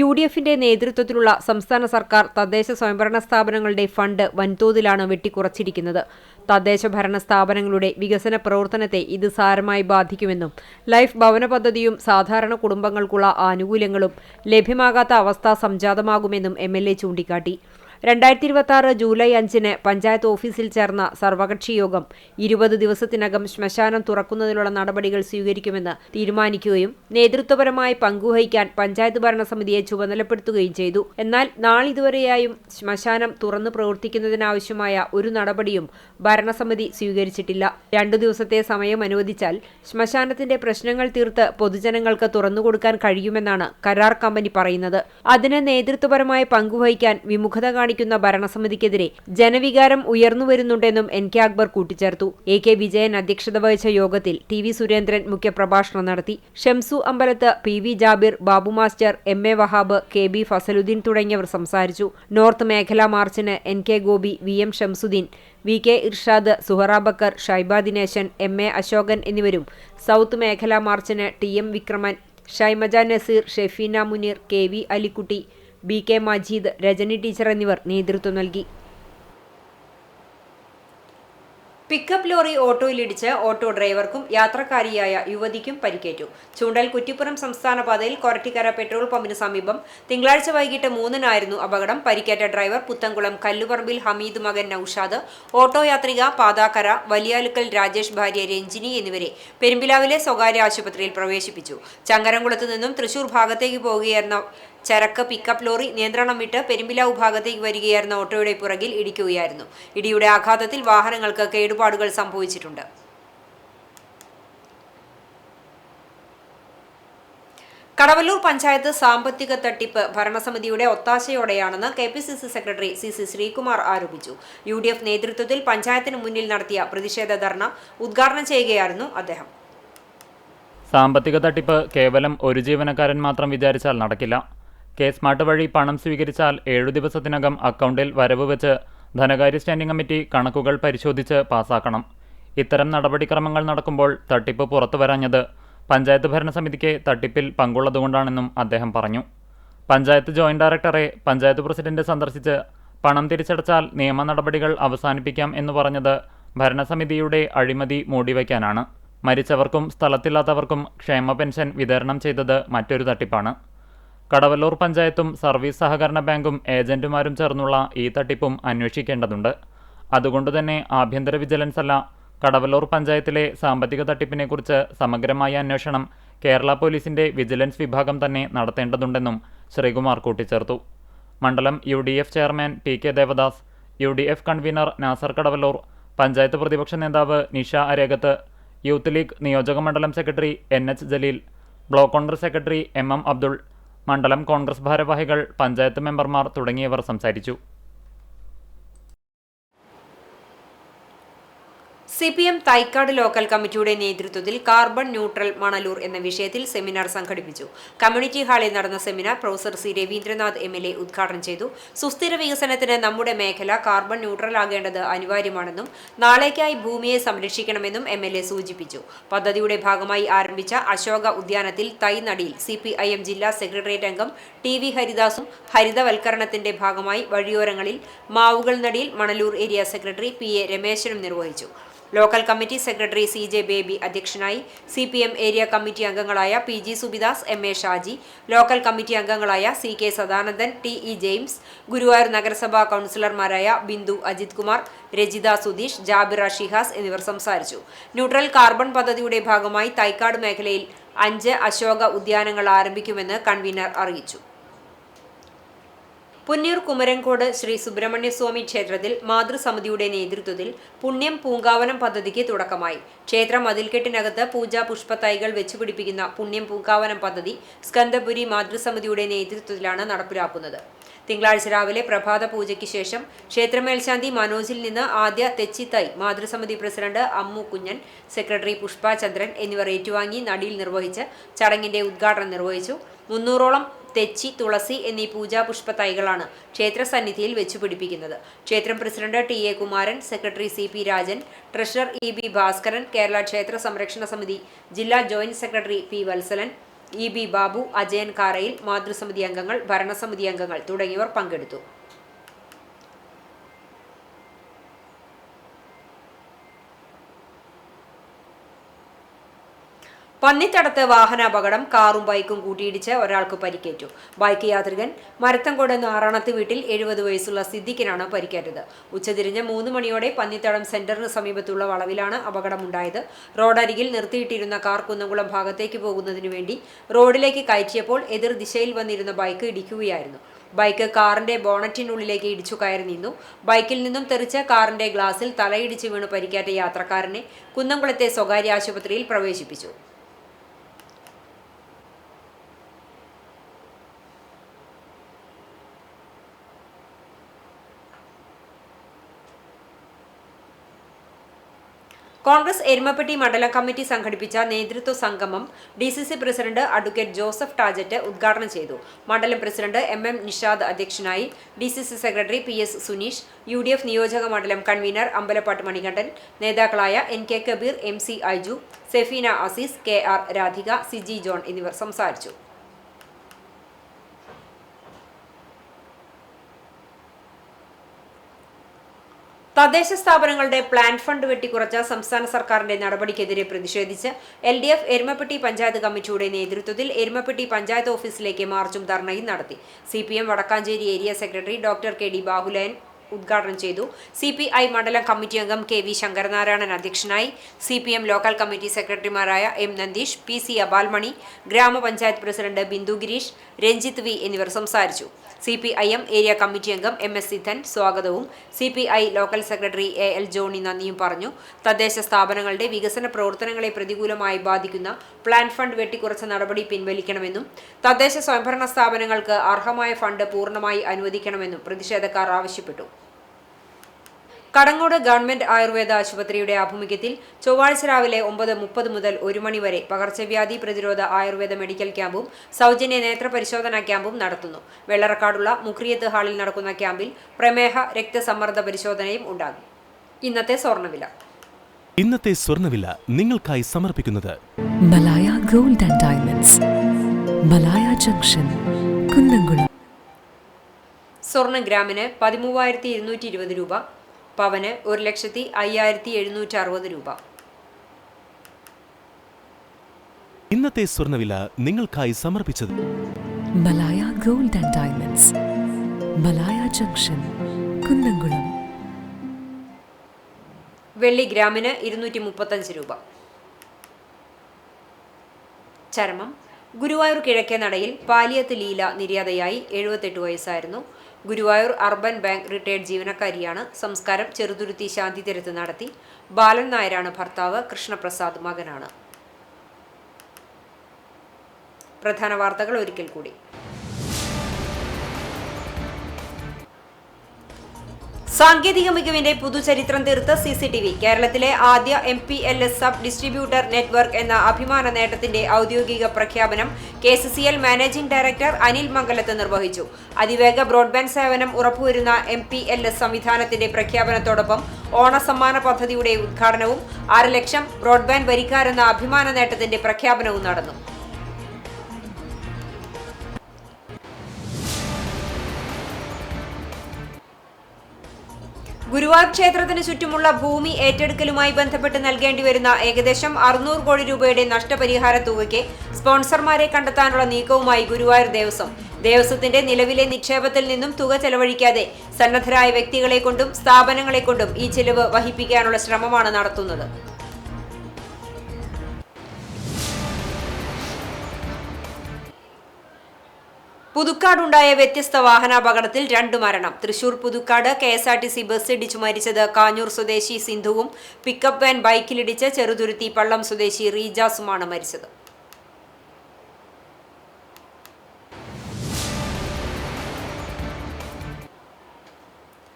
UDFന്റെ നേതൃത്വത്തിലുള്ള സംസ്ഥാന സർക്കാർ തദ്ദേശ സ്വയംഭരണ സ്ഥാപനങ്ങളുടെ ഫണ്ട് വൻതോതിലാണ് വെട്ടിക്കുറച്ചിരിക്കുന്നത്. തദ്ദേശ ഭരണ സ്ഥാപനങ്ങളുടെ വികസന പ്രവർത്തനത്തെ ഇത് സാരമായി ബാധിക്കുമെന്നും ലൈഫ് ഭവന പദ്ധതിയും സാധാരണ കുടുംബങ്ങൾക്കുള്ള ആനുകൂല്യങ്ങളും ലഭ്യമാകാത്ത അവസ്ഥ സംജാതമാകുമെന്നും MLA ചൂണ്ടിക്കാട്ടി. 2026 ജൂലൈ 5-ന് പഞ്ചായത്ത് ഓഫീസിൽ ചേർന്ന സർവകക്ഷി യോഗം 20 ദിവസത്തിനകം ശ്മശാനം തുറക്കുന്നതിനുള്ള നടപടികൾ സ്വീകരിക്കുമെന്ന് തീരുമാനിക്കുകയും നേതൃത്വപരമായി പങ്കുവഹിക്കാൻ പഞ്ചായത്ത് ഭരണസമിതിയെ ചുമതലപ്പെടുത്തുകയും ചെയ്തു. എന്നാൽ നാളിതുവരെയായും ശ്മശാനം തുറന്നു പ്രവർത്തിക്കുന്നതിനാവശ്യമായ ഒരു നടപടിയും ഭരണസമിതി സ്വീകരിച്ചിട്ടില്ല. 2 ദിവസത്തെ സമയം അനുവദിച്ചാൽ ശ്മശാനത്തിന്റെ പ്രശ്നങ്ങൾ തീർത്ത് പൊതുജനങ്ങൾക്ക് തുറന്നുകൊടുക്കാൻ കഴിയുമെന്നാണ് കരാർ കമ്പനി പറയുന്നത്. അതിന് നേതൃത്വപരമായി പങ്കുവഹിക്കാൻ വിമുഖത കാണിക്കുന്ന ഭരണസമിതിക്കെതിരെ ജനവികാരം ഉയർന്നുവരുന്നുണ്ടെന്നും NK അക്ബർ കൂട്ടിച്ചേർത്തു. AK വിജയൻ അധ്യക്ഷത വഹിച്ച യോഗത്തിൽ TV സുരേന്ദ്രൻ മുഖ്യപ്രഭാഷണം നടത്തി. Shamsu Ambalath, PV Jabir, Babu master, MA Wahab, KB Fasaluddin തുടങ്ങിയവർ സംസാരിച്ചു. നോർത്ത് മേഖലാ മാർച്ചിന് NK Gopi, VM Shamsuddin, VK Irshad, Suhara Backer, Shaiba Dineshan, MA Ashokan എന്നിവരും, സൗത്ത് മേഖലാ മാർച്ചിന് TM Vikraman, Shaimaja Nazeer, Shefeena Muneer, KV Alikutty, BK Majeed, Rajani teacher എന്നിവർ നേതൃത്വം നൽകി. പിക്കപ്പ് ലോറി ഓട്ടോയിലിടിച്ച് ഓട്ടോ ഡ്രൈവർക്കും യാത്രക്കാരിയായ യുവതിക്കും പരിക്കേറ്റു. ചൂണ്ടൽ കുറ്റിപ്പുറം സംസ്ഥാന പാതയിൽ കൊരട്ടിക്കര പെട്രോൾ പമ്പിന് സമീപം തിങ്കളാഴ്ച വൈകിട്ട് 3-നായിരുന്നു അപകടം. പരിക്കേറ്റ ഡ്രൈവർ പുത്തൻകുളം കല്ലുപറമ്പിൽ ഹമീദ് മകൻ നൌഷാദ്, ഓട്ടോ യാത്രിക പാതാക്കര വലിയാലുക്കൽ രാജേഷ് ഭാര്യ രഞ്ജിനി എന്നിവരെ പെരുമ്പിലാവിലെ സ്വകാര്യ ആശുപത്രിയിൽ പ്രവേശിപ്പിച്ചു. ചങ്ങരംകുളത്ത് നിന്നും തൃശൂർ ഭാഗത്തേക്ക് പോവുകയായിരുന്ന ചരക്ക് പിക്കപ്പ് ലോറി നിയന്ത്രണം വിട്ട് പെരുമ്പിലാവ് ഭാഗത്തേക്ക് വരികയായിരുന്ന ഓട്ടോയുടെ പുറകിൽ ഇടിക്കുകയായിരുന്നു. ഇടിയുടെ ആഘാതത്തിൽ വാഹനങ്ങൾക്ക് കേടുപാടുകൾ സംഭവിച്ചിട്ടുണ്ട്. കടവല്ലൂർ പഞ്ചായത്ത് സാമ്പത്തിക തട്ടിപ്പ് ഭരണസമിതിയുടെ ഒത്താശയോടെയാണെന്ന് KPCC സെക്രട്ടറി CC ശ്രീകുമാർ ആരോപിച്ചു. UDF നേതൃത്വത്തിൽ പഞ്ചായത്തിന് മുന്നിൽ നടത്തിയ പ്രതിഷേധ ധർണ ഉദ്ഘാടനം ചെയ്യുകയായിരുന്നു അദ്ദേഹം. സാമ്പത്തിക തട്ടിപ്പ് കേവലം ഒരു ജീവനക്കാരൻ മാത്രം വിചാരിച്ചാൽ നടക്കില്ല. K-സ്മാർട്ട് വഴി പണം സ്വീകരിച്ചാൽ 7 ദിവസത്തിനകം അക്കൗണ്ടിൽ വരവ് വെച്ച് ധനകാര്യ സ്റ്റാൻഡിംഗ് കമ്മിറ്റി കണക്കുകൾ പരിശോധിച്ച് പാസാക്കണം. ഇത്തരം നടപടിക്രമങ്ങൾ നടക്കുമ്പോൾ തട്ടിപ്പ് പുറത്തു വരാഞ്ഞത് പഞ്ചായത്ത് ഭരണസമിതിക്ക് തട്ടിപ്പിൽ പങ്കുള്ളതുകൊണ്ടാണെന്നും അദ്ദേഹം പറഞ്ഞു. പഞ്ചായത്ത് ജോയിന്റ് ഡയറക്ടറെ പഞ്ചായത്ത് പ്രസിഡന്റ് സന്ദർശിച്ച് പണം തിരിച്ചടച്ചാൽ നിയമ നടപടികൾ അവസാനിപ്പിക്കാം എന്ന് പറഞ്ഞത് ഭരണസമിതിയുടെ അഴിമതി മൂടിവയ്ക്കാനാണ്. മരിച്ചവർക്കും സ്ഥലത്തില്ലാത്തവർക്കും ക്ഷേമ പെൻഷൻ വിതരണം ചെയ്തത് മറ്റൊരു തട്ടിപ്പാണ്. കടവല്ലൂർ പഞ്ചായത്തും സർവീസ് സഹകരണ ബാങ്കും ഏജന്റുമാരും ചേർന്നുള്ള ഈ തട്ടിപ്പും അന്വേഷിക്കേണ്ടതുണ്ട്. അതുകൊണ്ടുതന്നെ ആഭ്യന്തര വിജിലൻസ് അല്ല, കടവല്ലൂർ പഞ്ചായത്തിലെ സാമ്പത്തിക തട്ടിപ്പിനെക്കുറിച്ച് സമഗ്രമായ അന്വേഷണം കേരള പോലീസിന്റെ വിജിലൻസ് വിഭാഗം തന്നെ നടത്തേണ്ടതുണ്ടെന്നും ശ്രീകുമാർ കൂട്ടിച്ചേർത്തു. മണ്ഡലം UDF chairman PK Devadas, UDF convener Nasar Kadavallur, panchayat പ്രതിപക്ഷ നേതാവ് നിഷ അരേഗത്ത്, യൂത്ത് ലീഗ് നിയോജക മണ്ഡലം secretary NH Jaleel, block Congress secretary MM Abdul, മണ്ഡലം കോൺഗ്രസ് ഭാരവാഹികൾ, പഞ്ചായത്ത് മെമ്പർമാർ തുടങ്ങിയവർ സംസാരിച്ചു. CPM തൈക്കാട് ലോക്കൽ കമ്മിറ്റിയുടെ നേതൃത്വത്തിൽ കാർബൺ ന്യൂട്രൽ മണലൂർ എന്ന വിഷയത്തിൽ സെമിനാർ സംഘടിപ്പിച്ചു. കമ്മ്യൂണിറ്റി ഹാളിൽ നടന്ന seminar professor C. Raveendranath MLA ഉദ്ഘാടനം ചെയ്തു. സുസ്ഥിര വികസനത്തിന് നമ്മുടെ മേഖല കാർബൺ ന്യൂട്രൽ ആകേണ്ടത് അനിവാര്യമാണെന്നും നാളേക്കായി ഭൂമിയെ സംരക്ഷിക്കണമെന്നും MLA സൂചിപ്പിച്ചു. പദ്ധതിയുടെ ഭാഗമായി ആരംഭിച്ച അശോക ഉദ്യാനത്തിൽ തൈ നടിയിൽ CPIM ജില്ലാ സെക്രട്ടേറിയറ്റ് അംഗം TV ഹരിദാസും ഹരിതവൽക്കരണത്തിന്റെ ഭാഗമായി വഴിയോരങ്ങളിൽ മാവുകൾ നടിയിൽ മണലൂർ ഏരിയ സെക്രട്ടറി PA രമേശനും നിർവഹിച്ചു. Local committee secretary CJ baby അധ്യക്ഷനായി. CPM ഏരിയ കമ്മിറ്റി അംഗങ്ങളായ PG Subidas, MA Shaji, local committee അംഗങ്ങളായ CK Sadanandan, TE James, Guruvayur നഗരസഭാ കൗൺസിലർമാരായ ബിന്ദു അജിത് കുമാർ, രജിത സുധീഷ്, ജാബിറ ഷിഹാസ് എന്നിവർ സംസാരിച്ചു. ന്യൂട്രൽ കാർബൺ പദ്ധതിയുടെ ഭാഗമായി തൈക്കാട് മേഖലയിൽ 5 അശോക ഉദ്യാനങ്ങൾ ആരംഭിക്കുമെന്ന് കൺവീനർ അറിയിച്ചു. പുന്നൂർ കുമരൻകോട് ശ്രീ സുബ്രഹ്മണ്യസ്വാമി ക്ഷേത്രത്തിൽ മാതൃസമിതിയുടെ നേതൃത്വത്തിൽ പുണ്യം പൂങ്കാവനം പദ്ധതിക്ക് തുടക്കമായി. ക്ഷേത്ര മതിൽക്കെട്ടിനകത്ത് പൂജാ പുഷ്പത്തൈകൾ വെച്ചുപിടിപ്പിക്കുന്ന പുണ്യം പൂങ്കാവനം പദ്ധതി സ്കന്ദപുരി മാതൃസമിതിയുടെ നേതൃത്വത്തിലാണ് നടപ്പിലാക്കുന്നത്. തിങ്കളാഴ്ച രാവിലെ പ്രഭാത പൂജയ്ക്ക് ശേഷം ക്ഷേത്രമേൽശാന്തി മനോജിൽ നിന്ന് ആദ്യ തെച്ചിത്തൈ മാതൃസമിതി പ്രസിഡന്റ് അമ്മു കുഞ്ഞൻ, സെക്രട്ടറി പുഷ്പ ചന്ദ്രൻ എന്നിവർ ഏറ്റുവാങ്ങി നടിയിൽ നിർവഹിച്ച് ചടങ്ങിന്റെ ഉദ്ഘാടനം നിർവഹിച്ചു. 300ഓളം തെച്ചി, തുളസി എന്നീ പൂജാ പുഷ്പ തൈകളാണ് ക്ഷേത്രസന്നിധിയിൽ വെച്ചുപിടിപ്പിക്കുന്നത്. ക്ഷേത്രം president TA Kumaran, secretary CP Rajan, treasurer EB Bhaskaran, Kerala ക്ഷേത്ര സംരക്ഷണ സമിതി ജില്ലാ joint secretary P Valsalan, EB Babu, Ajayan Karayil, മാതൃസമിതി അംഗങ്ങൾ, ഭരണസമിതി അംഗങ്ങൾ തുടങ്ങിയവർ പങ്കെടുത്തു. പന്നിത്തടത്ത് വാഹനാപകടം, കാറും ബൈക്കും കൂട്ടിയിടിച്ച് ഒരാൾക്ക് പരിക്കേറ്റു. ബൈക്ക് യാത്രികൻ മരത്തങ്കോട് നാറാണത്ത് വീട്ടിൽ 70 വയസ്സുള്ള സിദ്ദിഖിനാണ് പരിക്കേറ്റത്. ഉച്ചതിരിഞ്ഞ് 3 മണിയോടെ പന്നിത്തടം സെന്ററിന് സമീപത്തുള്ള വളവിലാണ് അപകടമുണ്ടായത്. റോഡരികിൽ നിർത്തിയിട്ടിരുന്ന കാർ കുന്നംകുളം ഭാഗത്തേക്ക് പോകുന്നതിനു വേണ്ടി റോഡിലേക്ക് കയറ്റിയപ്പോൾ എതിർ ദിശയിൽ വന്നിരുന്ന ബൈക്ക് ഇടിക്കുകയായിരുന്നു. ബൈക്ക് കാറിന്റെ ബോണറ്റിനുള്ളിലേക്ക് ഇടിച്ചു കയറി നിന്നു. ബൈക്കിൽ നിന്നും തെറിച്ച് കാറിന്റെ ഗ്ലാസിൽ തലയിടിച്ച് വീണ് പരിക്കേറ്റ യാത്രക്കാരനെ കുന്നംകുളത്തെ സ്വകാര്യ ആശുപത്രിയിൽ പ്രവേശിപ്പിച്ചു. കോൺഗ്രസ് എരുമപ്പെട്ടി മണ്ഡലം കമ്മിറ്റി സംഘടിപ്പിച്ച നേതൃത്വ സംഗമം DCC president advocate Joseph Tajet ഉദ്ഘാടനം ചെയ്തു. മണ്ഡലം പ്രസിഡന്റ് MM നിഷാദ് അധ്യക്ഷനായി. DCC secretary PS Suneesh, UDF നിയോജക മണ്ഡലം കൺവീനർ അമ്പലപ്പാട്ട് മണികണ്ഠൻ, നേതാക്കളായ NK Kabeer, MC Aiju, Sefeena Azeez, KR Radhika, Siji John എന്നിവർ സംസാരിച്ചു. തദ്ദേശ സ്ഥാപനങ്ങളുടെ പ്ലാൻ ഫണ്ട് വെട്ടിക്കുറച്ച സംസ്ഥാന സർക്കാരിന്റെ നടപടിക്കെതിരെ പ്രതിഷേധിച്ച് LDF എരുമപ്പെട്ടി പഞ്ചായത്ത് കമ്മിറ്റിയുടെ നേതൃത്വത്തിൽ എരുമപ്പെട്ടി പഞ്ചായത്ത് ഓഫീസിലേക്ക് മാർച്ചും ധർണയും നടത്തി. CPM Vadakkanchery area secretary doctor KD Bahuleyan ഉദ്ഘാടനം ചെയ്തു. CPI മണ്ഡലം കമ്മിറ്റി അംഗം KV ശങ്കരനാരായണൻ അധ്യക്ഷനായി. CPM ലോക്കൽ കമ്മിറ്റി സെക്രട്ടറിമാരായ M Nandeesh, PC Abalmani, gramapanchayat president Bindu Gireesh, Ranjith V എന്നിവർ സംസാരിച്ചു. CPIM ഏരിയ കമ്മിറ്റി അംഗം MS സിദ്ധൻ സ്വാഗതവും CPI local secretary AL Johnny നന്ദിയും പറഞ്ഞു. തദ്ദേശ സ്ഥാപനങ്ങളുടെ വികസന പ്രവർത്തനങ്ങളെ പ്രതികൂലമായി ബാധിക്കുന്ന പ്ലാൻ ഫണ്ട് വെട്ടിക്കുറച്ച നടപടി പിൻവലിക്കണമെന്നും തദ്ദേശ സ്വയംഭരണ സ്ഥാപനങ്ങൾക്ക് അർഹമായ ഫണ്ട് പൂർണ്ണമായി അനുവദിക്കണമെന്നും പ്രതിഷേധക്കാർ ആവശ്യപ്പെട്ടു. കടങ്ങോട് ഗവൺമെന്റ് ആയുർവേദ ആശുപത്രിയുടെ ആഭിമുഖ്യത്തിൽ ചൊവ്വാഴ്ച രാവിലെ 9:30 മുതൽ 1 മണി വരെ പകർച്ചവ്യാധി പ്രതിരോധ ആയുർവേദ മെഡിക്കൽ ക്യാമ്പും സൗജന്യ നേത്ര പരിശോധനാ ക്യാമ്പും നടത്തുന്നു. വെള്ളറക്കാടുള്ള മുക്രിയത്ത് ഹാളിൽ നടക്കുന്ന ക്യാമ്പിൽ പ്രമേഹ രക്തസമ്മർദ്ദ പരിശോധനയും ഉണ്ടാകും. ഇന്നത്തെ സ്വർണ്ണവില നിങ്ങൾക്കായി സമർപ്പിക്കുന്നത് Malaya gold and diamonds, Malaya junction, Kunnamkulam. സ്വർണ്ണ ഗ്രാമിന് 13,220 രൂപ, പവന് 1,05,760 രൂപ. ഇന്നത്തെ സ്വർണ്ണവില നിങ്ങൾക്കായി സമർപ്പിച്ചത് Malaya gold and diamonds, Malaya junction, Kunnamkulam. വെള്ളി ഗ്രാമിന് 235 രൂപ. ചരമം. ഗുരുവായൂർ കിഴക്കേ നടയിൽ പാലിയത്ത് ലീല നിര്യാതയായി. 78 വയസ്സായിരുന്നു. ഗുരുവായൂർ അർബൻ ബാങ്ക് റിട്ടയർഡ് ജീവനക്കാരിയാണ്. സംസ്കാരം ചെറുതുരുത്തി ശാന്തിതീരത്ത് നടത്തി. ബാലൻ നായരാണ് ഭർത്താവ്. കൃഷ്ണപ്രസാദ് മകനാണ്. പ്രധാന വാർത്തകൾ ഒരിക്കൽ കൂടി. സാങ്കേതിക മികവിന്റെ പുതുചരിത്രം തീർത്ത് CCTV. കേരളത്തിലെ ആദ്യ MPLS സബ് ഡിസ്ട്രിബ്യൂട്ടർ നെറ്റ്വർക്ക് എന്ന അഭിമാന നേട്ടത്തിന്റെ ഔദ്യോഗിക പ്രഖ്യാപനം KCCL മാനേജിംഗ് ഡയറക്ടർ അനിൽ മംഗലത്ത് നിർവഹിച്ചു. അതിവേഗ ബ്രോഡ്ബാൻഡ് സേവനം ഉറപ്പുവരുന്ന MPLS സംവിധാനത്തിന്റെ പ്രഖ്യാപനത്തോടൊപ്പം ഓണസമ്മാന പദ്ധതിയുടെ ഉദ്ഘാടനവും 6 ലക്ഷം ബ്രോഡ്ബാൻഡ് വരിക്കാരെന്ന അഭിമാന നേട്ടത്തിന്റെ പ്രഖ്യാപനവും നടന്നു. ഗുരുവായൂർ ക്ഷേത്രത്തിന് ചുറ്റുമുള്ള ഭൂമി ഏറ്റെടുക്കലുമായി ബന്ധപ്പെട്ട് നൽകേണ്ടി വരുന്ന ഏകദേശം 600 കോടി രൂപയുടെ നഷ്ടപരിഹാര തുകയ്ക്ക് സ്പോൺസർമാരെ കണ്ടെത്താനുള്ള നീക്കവുമായി ഗുരുവായൂർ ദേവസ്വത്തിന്റെ നിലവിലെ നിക്ഷേപത്തിൽ നിന്നും തുക ചെലവഴിക്കാതെ സന്നദ്ധരായ വ്യക്തികളെ കൊണ്ടും സ്ഥാപനങ്ങളെ കൊണ്ടും ഈ ചെലവ് വഹിപ്പിക്കാനുള്ള ശ്രമമാണ് നടത്തുന്നത്. പുതുക്കാടുണ്ടായ വ്യത്യസ്ത വാഹനാപകടത്തിൽ 2 മരണം. തൃശൂർ പുതുക്കാട് KSRTC ബസ് ഇടിച്ചു മരിച്ചത് കാഞ്ഞൂർ സ്വദേശി സിന്ധുവും പിക്കപ്പ് വാൻ ബൈക്കിലിടിച്ച് ചെറുതുരുത്തി പള്ളം സ്വദേശി റീജാസുമാണ് മരിച്ചത്.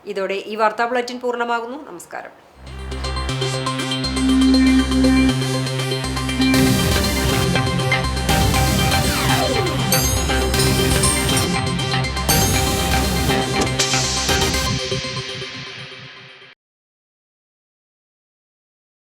ഇതോടെ ഈ വാർത്താ ബുള്ളറ്റിൻ പൂർണ്ണമാകുന്നു. നമസ്കാരം.